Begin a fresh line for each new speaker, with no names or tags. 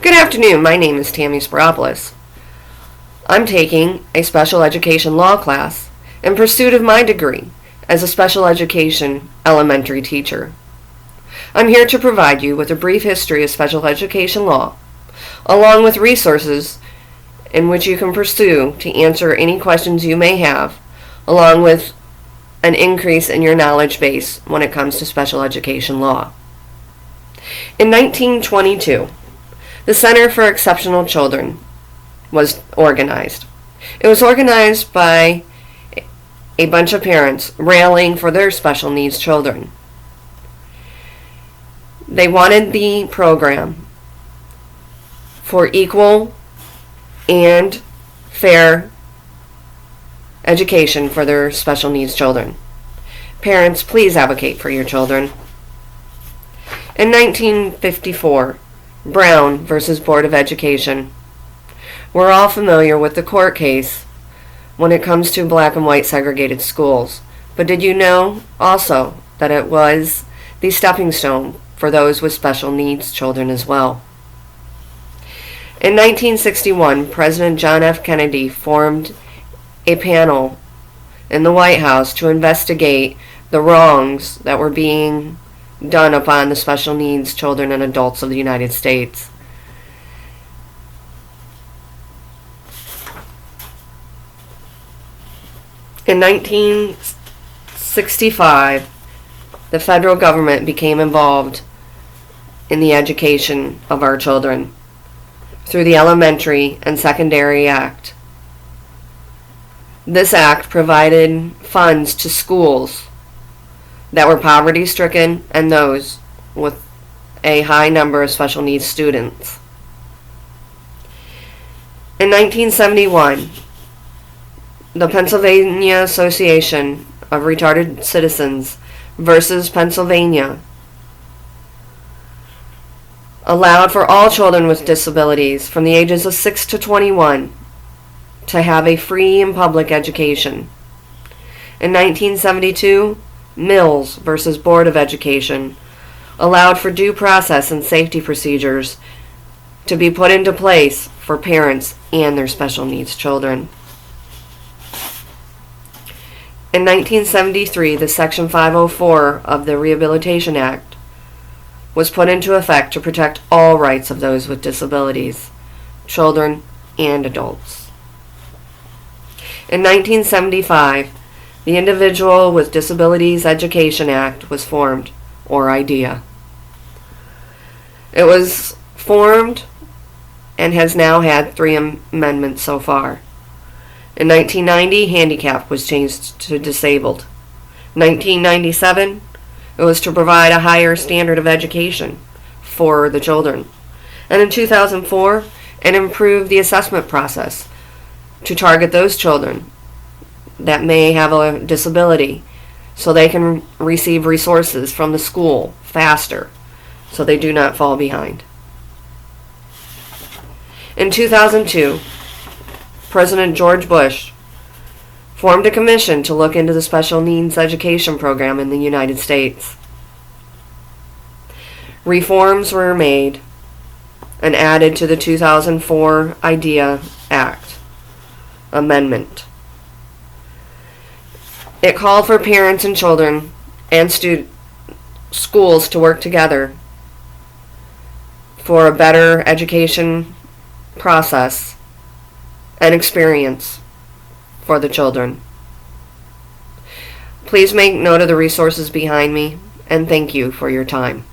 Good afternoon, my name is Tammy Spiropoulos. I'm taking a special education law class in pursuit of my degree as a special education elementary teacher. I'm here to provide you with a brief history of special education law, along with resources in which you can pursue to answer any questions you may have, along with an increase in your knowledge base when it comes to special education law. In 1922, the Center for Exceptional Children was organized. It was organized by a bunch of parents railing for their special needs children. They wanted the program for equal and fair education for their special needs children. Parents, please advocate for your children. In 1954, Brown versus Board of Education. We're all familiar with the court case when it comes to black and white segregated schools. But did you know also that it was the stepping stone for those with special needs children as well? In 1961, President John F. Kennedy formed a panel in the White House to investigate the wrongs that were being done upon the special needs children and adults of the United States. In 1965, the federal government became involved in the education of our children through the Elementary and Secondary Act. This act provided funds to schools that were poverty-stricken and those with a high number of special needs students. In 1971, the Pennsylvania Association of Retarded Citizens versus Pennsylvania allowed for all children with disabilities from the ages of 6 to 21 to have a free and public education. In 1972, Mills versus Board of Education allowed for due process and safety procedures to be put into place for parents and their special needs children. In 1973, the Section 504 of the Rehabilitation Act was put into effect to protect all rights of those with disabilities, children and adults. In 1975, the Individual with Disabilities Education Act was formed, or IDEA. It was formed and has now had 3 amendments so far. In 1990, handicap was changed to disabled. 1997, it was to provide a higher standard of education for the children. And in 2004, it improved the assessment process to target those children that may have a disability so they can receive resources from the school faster so they do not fall behind. In 2002, President George Bush formed a commission to look into the special needs education program in the United States. Reforms were made and added to the 2004 IDEA Act amendment. It called for parents and children and schools to work together for a better education process and experience for the children. Please make note of the resources behind me, and thank you for your time.